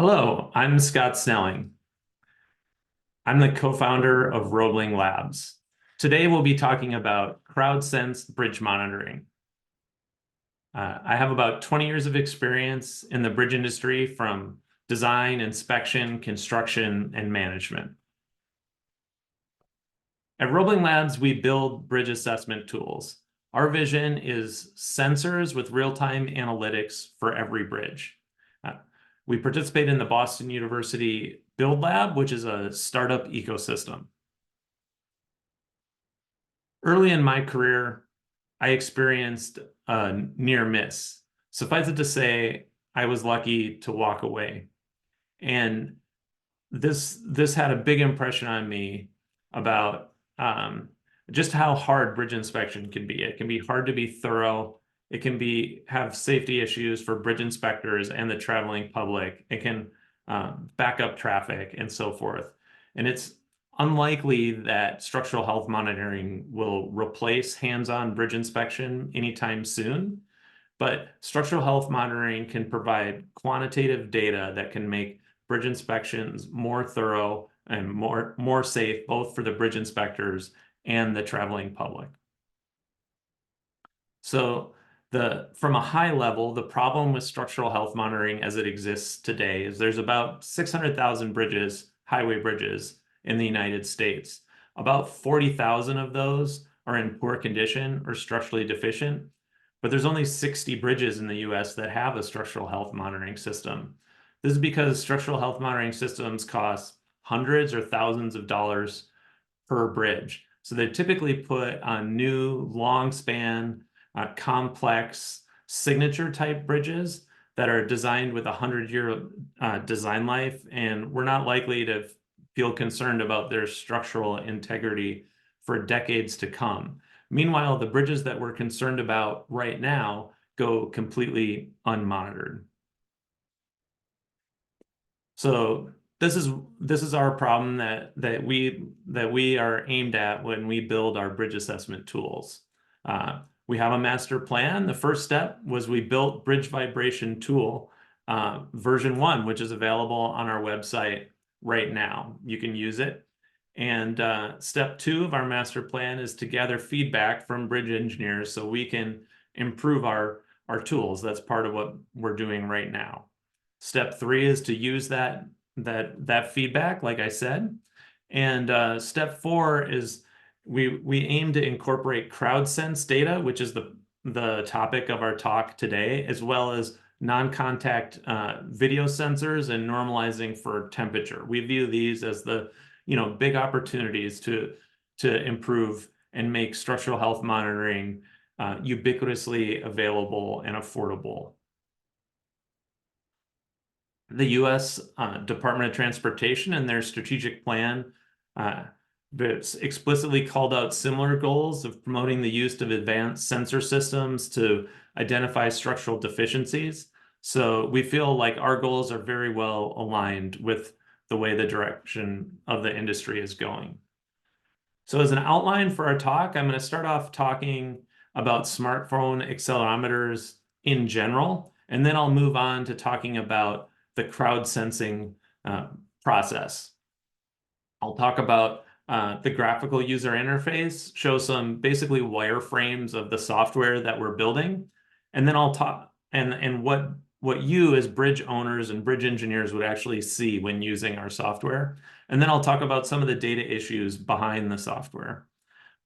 Hello, I'm Scott Snelling. I'm the co-founder of Roebling Labs. Today we'll be talking about crowd-sensed bridge monitoring. I have about 20 years of experience in the bridge industry from design, inspection, construction, and management. At Roebling Labs, we build bridge assessment tools. Our vision is sensors with real-time analytics for every bridge. Uh, we participate in the Boston University Build Lab, which is a startup ecosystem. Early in my career, I experienced a near miss. Suffice it to say, I was lucky to walk away. And this had a big impression on me about just how hard bridge inspection can be. It can be hard to be thorough. It can have safety issues for bridge inspectors and the traveling public. It can back up traffic and so forth. And it's unlikely that structural health monitoring will replace hands-on bridge inspection anytime soon. But structural health monitoring can provide quantitative data that can make bridge inspections more thorough and more safe, both for the bridge inspectors and the traveling public. So from a high level, the problem with structural health monitoring as it exists today is there's about 600,000 bridges, highway bridges in the United States. About 40,000 of those are in poor condition or structurally deficient, but there's only 60 bridges in the US that have a structural health monitoring system. This is because structural health monitoring systems cost hundreds or thousands of dollars per bridge. So they typically put on new, long span, complex signature type bridges that are designed with a 100-year design life, and we're not likely to feel concerned about their structural integrity for decades to come. Meanwhile, the bridges that we're concerned about right now go completely unmonitored. So this is our problem that we are aimed at when we build our bridge assessment tools. We have a master plan. The first step was we built Bridge Vibration Tool version 1, which is available on our website right now. You can use it. And step 2 of our master plan is to gather feedback from bridge engineers so we can improve our tools. That's part of what we're doing right now. Step 3 is to use that feedback, like I said. And step 4 is we aim to incorporate Crowdsense data, which is the topic of our talk today, as well as non-contact video sensors and normalizing for temperature. We view these as the big opportunities to improve and make structural health monitoring ubiquitously available and affordable. The U.S. Department of Transportation and their strategic plan that's explicitly called out similar goals of promoting the use of advanced sensor systems to identify structural deficiencies. So we feel like our goals are very well aligned with the way the direction of the industry is going. So as an outline for our talk, I'm going to start off talking about smartphone accelerometers in general, and then I'll move on to talking about the crowd sensing process. I'll talk about the graphical user interface, show some basically wireframes of the software that we're building, and then I'll talk and what you as bridge owners and bridge engineers would actually see when using our software. And then I'll talk about some of the data issues behind the software.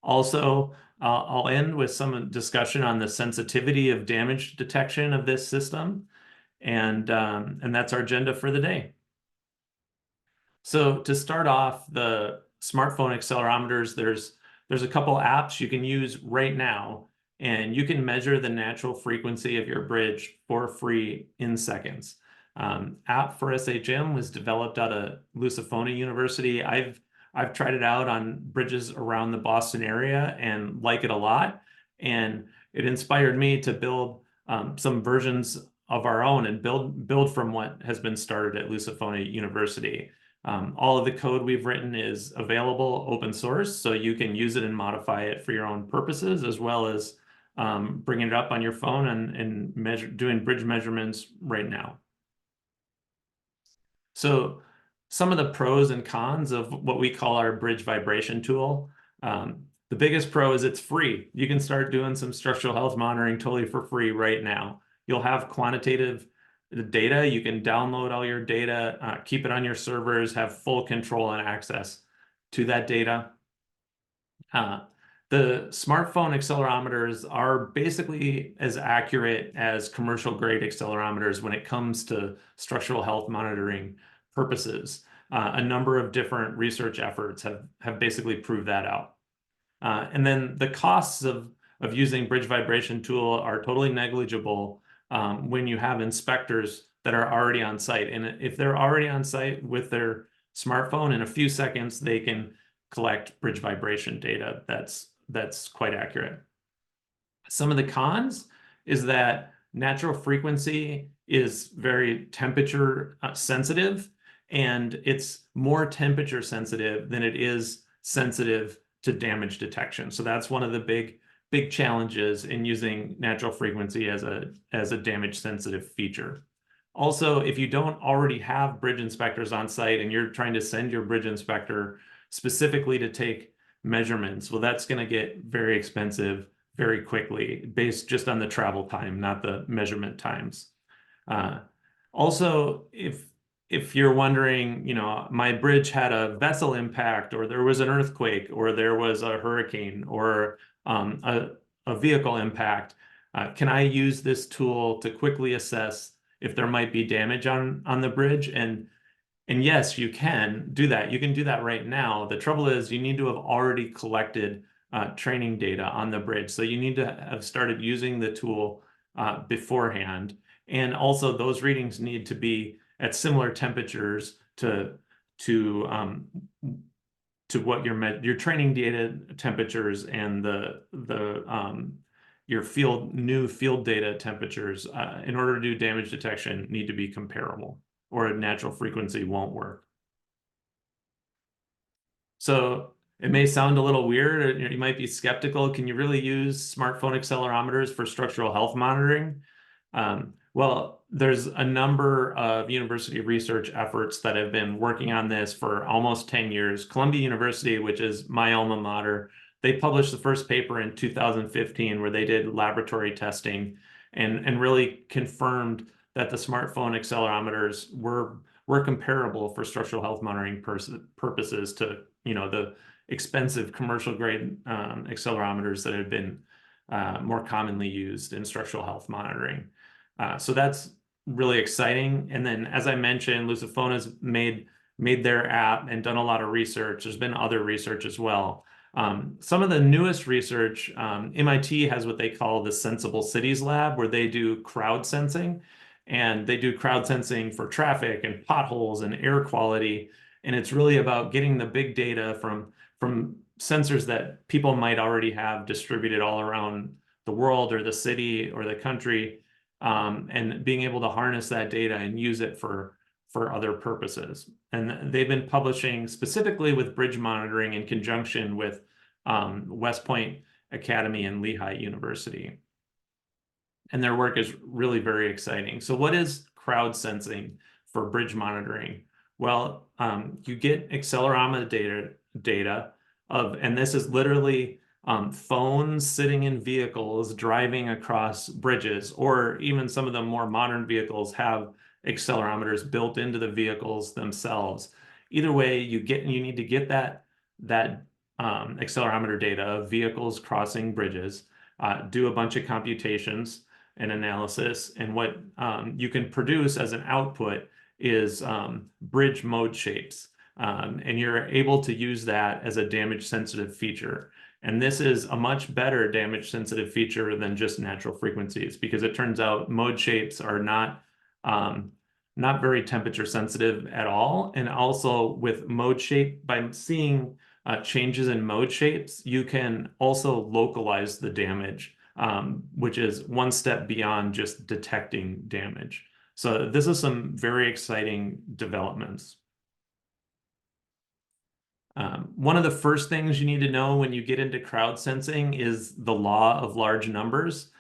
Also, I'll end with some discussion on the sensitivity of damage detection of this system. And that's our agenda for the day. So to start off, the smartphone accelerometers, there's a couple apps you can use right now, and you can measure the natural frequency of your bridge for free in seconds. App for SHM was developed out of Lusifona University. I've tried it out on bridges around the Boston area and like it a lot. And it inspired me to build some versions of our own and build from what has been started at Lusifona University. All of the code we've written is available open source, so you can use it and modify it for your own purposes, as well as bringing it up on your phone and doing bridge measurements right now. So some of the pros and cons of what we call our bridge vibration tool. The biggest pro is it's free. You can start doing some structural health monitoring totally for free right now. You'll have quantitative data. You can download all your data, keep it on your servers, have full control and access to that data. The smartphone accelerometers are basically as accurate as commercial grade accelerometers when it comes to structural health monitoring purposes. A number of different research efforts have basically proved that out. And then the costs of using bridge vibration tool are totally negligible when you have inspectors that are already on site. And if they're already on site with their smartphone, in a few seconds, they can collect bridge vibration data that's quite accurate. Some of the cons is that natural frequency is very temperature sensitive, and it's more temperature sensitive than it is sensitive to damage detection. So that's one of the big challenges in using natural frequency as a damage sensitive feature. Also, if you don't already have bridge inspectors on site and you're trying to send your bridge inspector specifically to take measurements, well, that's going to get very expensive very quickly based just on the travel time, not the measurement times. Also, if you're wondering, my bridge had a vessel impact, or there was an earthquake, or there was a hurricane, or a vehicle impact, can I use this tool to quickly assess if there might be damage on the bridge? And yes, you can do that. You can do that right now. The trouble is you need to have already collected training data on the bridge. So you need to have started using the tool beforehand. And also those readings need to be at similar temperatures to what your training data temperatures and your new field data temperatures in order to do damage detection need to be comparable, or a natural frequency won't work. So it may sound a little weird, or you might be skeptical. Can you really use smartphone accelerometers for structural health monitoring? Well, there's a number of university research efforts that have been working on this for almost 10 years. Columbia University, which is my alma mater, they published the first paper in 2015 where they did laboratory testing and really confirmed that the smartphone accelerometers were comparable for structural health monitoring purposes to the expensive commercial grade accelerometers that have been more commonly used in structural health monitoring. So that's really exciting. And then, as I mentioned, Lusophone has made their app and done a lot of research. There's been other research as well. Some of the newest research, MIT has what they call the Sensible Cities Lab, where they do crowd sensing. And they do crowd sensing for traffic and potholes and air quality. And it's really about getting the big data from sensors that people might already have distributed all around the world or the city or the country, and being able to harness that data and use it for other purposes. And they've been publishing specifically with bridge monitoring in conjunction with West Point Academy and Lehigh University. And their work is really very exciting. So what is crowd sensing for bridge monitoring? Well, you get accelerometer data and this is literally phones sitting in vehicles driving across bridges, or even some of the more modern vehicles have accelerometers built into the vehicles themselves. Either way, you need to get that accelerometer data of vehicles crossing bridges, do a bunch of computations and analysis, and what you can produce as an output is bridge mode shapes. And you're able to use that as a damage sensitive feature. And this is a much better damage sensitive feature than just natural frequencies, because it turns out mode shapes are not very temperature sensitive at all. And also with mode shape, by seeing changes in mode shapes, you can also localize the damage, which is one step beyond just detecting damage. So this is some very exciting developments. One of the first things you need to know when you get into crowd sensing is the law of large numbers.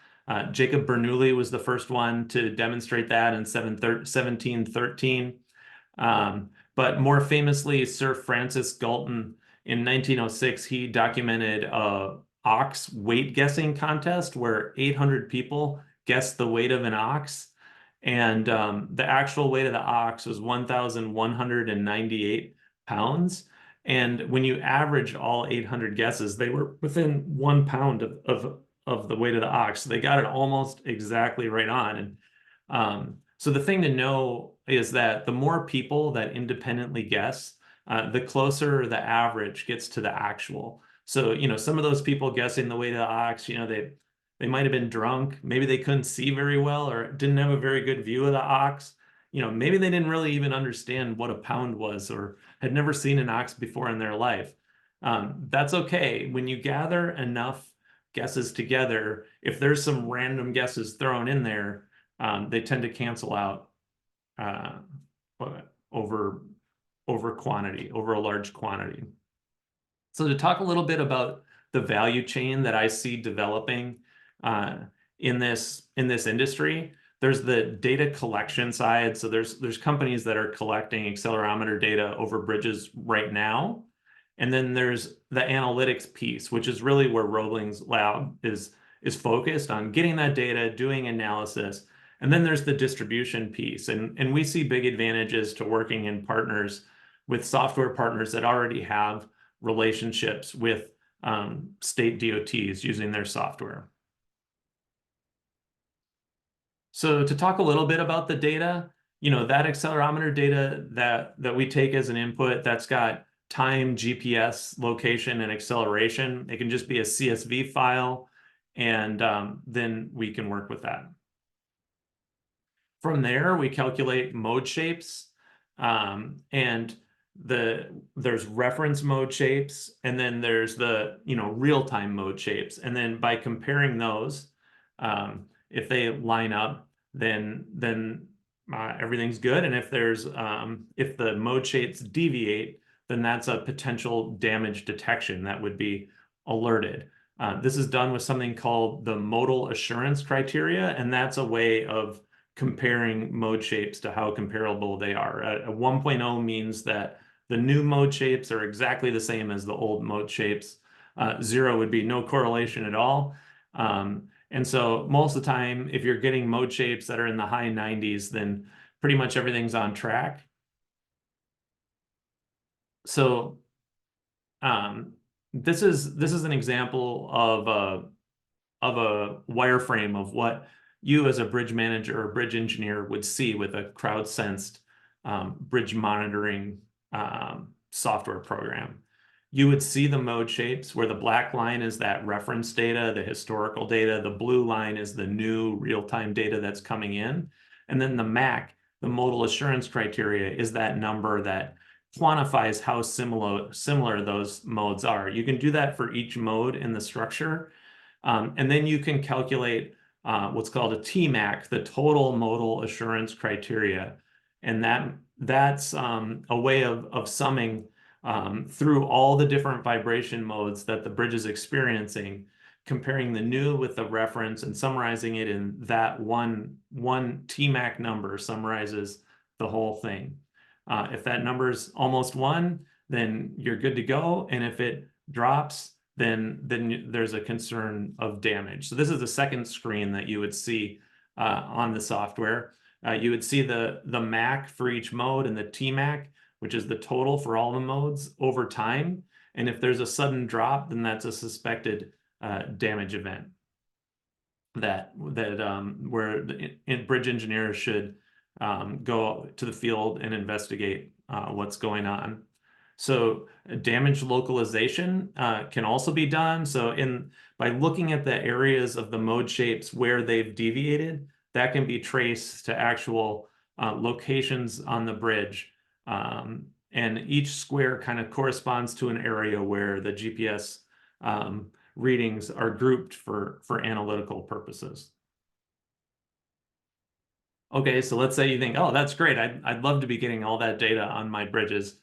Jacob Bernoulli was the first one to demonstrate that in 1713. But more famously, Sir Francis Galton in 1906, he documented a ox weight guessing contest where 800 people guessed the weight of an ox. And the actual weight of the ox was 1,198 pounds. And when you average all 800 guesses, they were within 1 pound of the weight of the ox. So they got it almost exactly right on. And so the thing to know is that the more people that independently guess, the closer the average gets to the actual. So, some of those people guessing the weight of the ox, they might have been drunk. Maybe they couldn't see very well or didn't have a very good view of the ox. Maybe they didn't really even understand what a pound was or had never seen an ox before in their life. That's okay. When you gather enough guesses together, if there's some random guesses thrown in there, they tend to cancel out uh, over quantity, over a large quantity. So to talk a little bit about the value chain that I see developing in this industry, there's the data collection side. So there's companies that are collecting accelerometer data over bridges right now. And then there's the analytics piece, which is really where Roebling's lab is focused on getting that data, doing analysis. And then there's the distribution piece. And we see big advantages to working in partners with software partners that already have relationships with state DOTs using their software. So to talk a little bit about the data, that accelerometer data that we take as an input, that's got time, GPS, location, and acceleration. It can just be a CSV file, and then we can work with that. From there, we calculate mode shapes, and there's reference mode shapes, and then there's the real-time mode shapes. And then by comparing those, if they line up, then everything's good. And if if the mode shapes deviate, then that's a potential damage detection that would be alerted. This is done with something called the modal assurance criteria, and that's a way of comparing mode shapes to how comparable they are. A 1.0 means that the new mode shapes are exactly the same as the old mode shapes. 0 would be no correlation at all. And so most of the time, if you're getting mode shapes that are in the high 90s, then pretty much everything's on track. So this is an example of a wireframe of what you as a bridge manager or bridge engineer would see with a Crowdsensed bridge monitoring software program. You would see the mode shapes where the black line is that reference data, the historical data. The blue line is the new real-time data that's coming in. And then the MAC, the modal assurance criteria, is that number that quantifies how similar those modes are. You can do that for each mode in the structure. And then you can calculate what's called a TMAC, the total modal assurance criteria. And that's a way of summing through all the different vibration modes that the bridge is experiencing, comparing the new with the reference and summarizing it in that one TMAC number summarizes the whole thing. If that number is almost 1, then you're good to go. And if it drops, then there's a concern of damage. So this is the second screen that you would see on the software. You would see the MAC for each mode and the TMAC, which is the total for all the modes over time. And if there's a sudden drop, then that's a suspected damage event where bridge engineers should go to the field and investigate what's going on. So damage localization can also be done. So by looking at the areas of the mode shapes where they've deviated, that can be traced to actual locations on the bridge. And each square kind of corresponds to an area where the GPS readings are grouped for analytical purposes. Okay, so let's say you think, oh, that's great. I'd love to be getting all that data on my bridges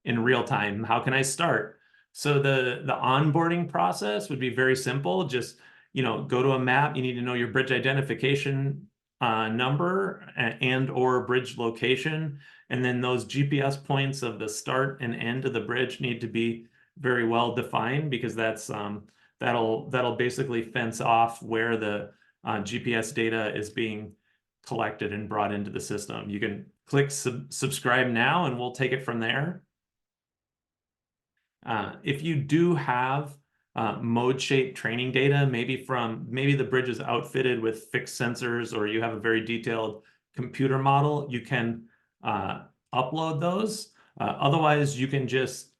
in real time. How can I start? So the onboarding process would be very simple. Just, go to a map. You need to know your bridge identification number and or bridge location. And then those GPS points of the start and end of the bridge need to be very well defined, because that'll basically fence off where the GPS data is being collected and brought into the system. You can click subscribe now and we'll take it from there. If you do have mode shape training data, maybe the bridge is outfitted with fixed sensors, or you have a very detailed computer model, you can upload those. Otherwise, you can just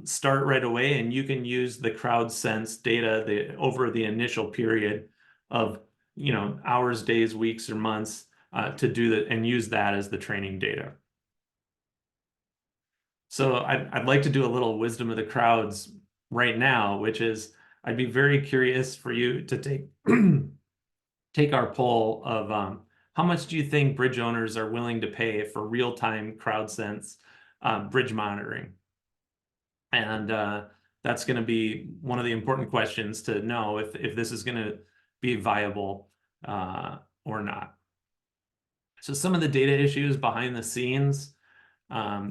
start right away, and you can use the Crowdsense data over the initial period of hours, days, weeks, or months to do that, and use that as the training data. So I'd like to do a little wisdom of the crowds right now, which is I'd be very curious for you to take take our poll of how much do you think bridge owners are willing to pay for real-time Crowdsense bridge monitoring? And that's going to be one of the important questions to know if this is going to be viable or not. So some of the data issues behind the scenes.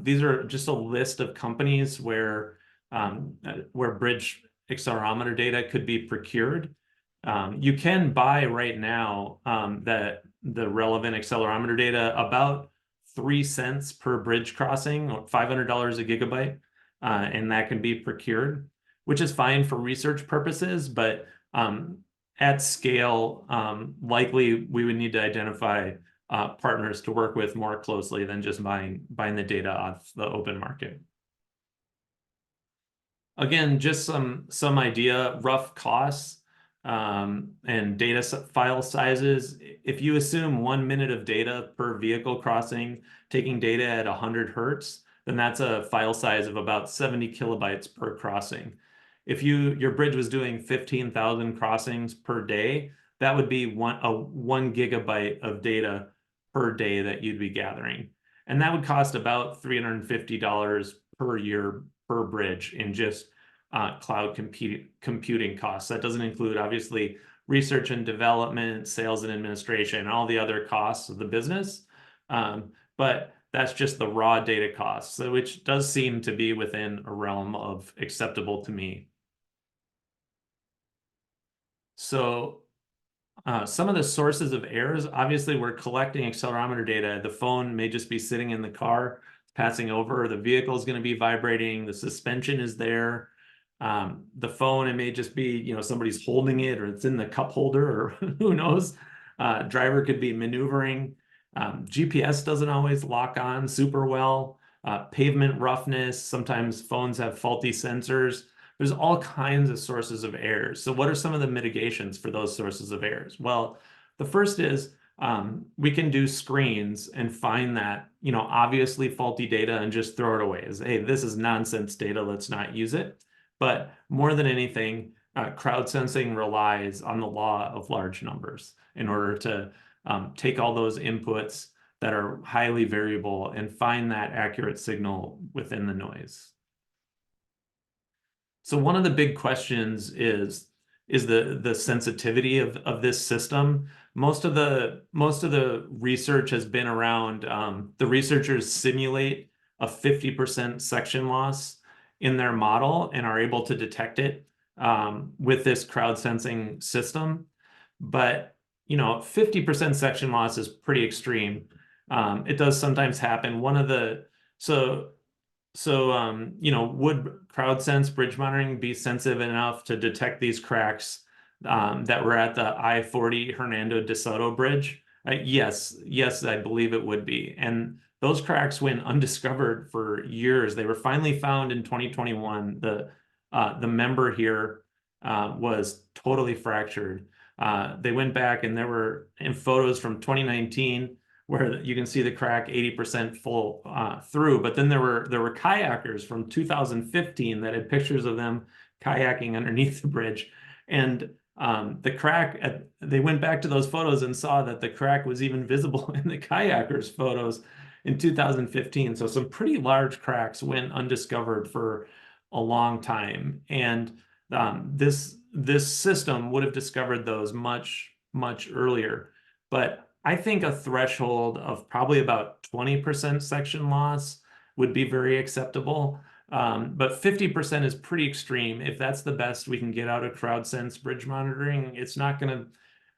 These are just a list of companies where bridge accelerometer data could be procured. You can buy right now the relevant accelerometer data about 3 cents per bridge crossing, or $500 a gigabyte, and that can be procured, which is fine for research purposes, but at scale, likely we would need to identify partners to work with more closely than just buying the data off the open market. Again, just some idea, rough costs and data file sizes. If you assume 1 minute of data per vehicle crossing, taking data at 100 hertz, then that's a file size of about 70 kilobytes per crossing. If your bridge was doing 15,000 crossings per day, that would be 1 gigabyte of data per day that you'd be gathering. And that would cost about $350 per year per bridge in just cloud computing costs. That doesn't include, obviously, research and development, sales and administration, and all the other costs of the business. But that's just the raw data costs, which does seem to be within a realm of acceptable to me. So some of the sources of errors, obviously, we're collecting accelerometer data. The phone may just be sitting in the car, passing over. The vehicle is going to be vibrating. The suspension is there. The phone, it may just be, somebody's holding it, or it's in the cup holder, or who knows. Driver could be maneuvering. GPS doesn't always lock on super well. Pavement roughness. Sometimes phones have faulty sensors. There's all kinds of sources of errors. So what are some of the mitigations for those sources of errors? Well, the first is we can do screens and find that, obviously faulty data and just throw it away. Hey, this is nonsense data, let's not use it. But more than anything, crowd sensing relies on the law of large numbers in order to take all those inputs that are highly variable and find that accurate signal within the noise. So one of the big questions is the sensitivity of this system. Most of the research has been around the researchers simulate a 50% section loss in their model and are able to detect it with this crowd sensing system. But 50% section loss is pretty extreme. It does sometimes happen. Would CrowdSense bridge monitoring be sensitive enough to detect these cracks that were at the I-40 Hernando de Soto bridge? Yes, I believe it would be. And those cracks went undiscovered for years. They were finally found in 2021. The member here was totally fractured. They went back, and there were in photos from 2019 where you can see the crack 80% full through. But then there were kayakers from 2015 that had pictures of them kayaking underneath the bridge. And the crack, they went back to those photos and saw that the crack was even visible in the kayakers' photos in 2015. So some pretty large cracks went undiscovered for a long time. And this system would have discovered those much, much earlier. But I think a threshold of probably about 20% section loss would be very acceptable. But 50% is pretty extreme. If that's the best we can get out of CrowdSense bridge monitoring, it's not going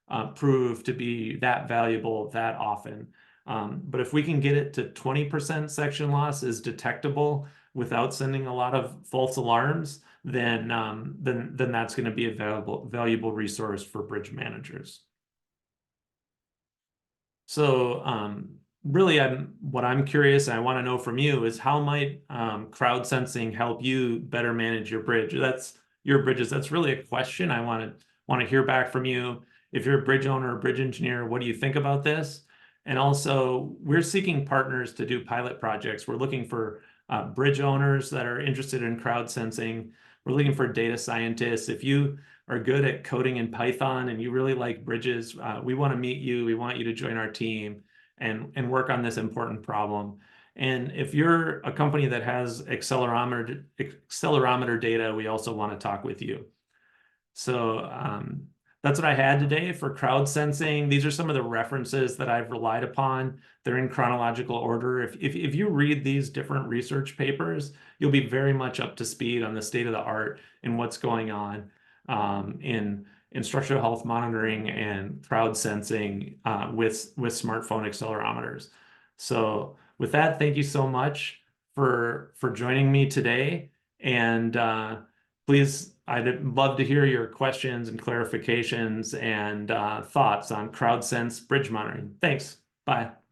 to prove to be that valuable that often. But if we can get it to 20% section loss is detectable without sending a lot of false alarms, then that's going to be a valuable resource for bridge managers. So really, what I'm curious and I want to know from you is how might crowd sensing help you better manage your bridge? That's your bridges. That's really a question. I want to hear back from you. If you're a bridge owner or bridge engineer, what do you think about this? And also, we're seeking partners to do pilot projects. We're looking for bridge owners that are interested in crowd sensing. We're looking for data scientists. If you are good at coding in Python and you really like bridges, we want to meet you. We want you to join our team and work on this important problem. And if you're a company that has accelerometer data, we also want to talk with you. So that's what I had today for crowd sensing. These are some of the references that I've relied upon. They're in chronological order. If you read these different research papers, you'll be very much up to speed on the state of the art and what's going on in structural health monitoring and crowd sensing with smartphone accelerometers. So with that, thank you so much for joining me today. And please, I'd love to hear your questions and clarifications and thoughts on CrowdSense bridge monitoring. Thanks. Bye.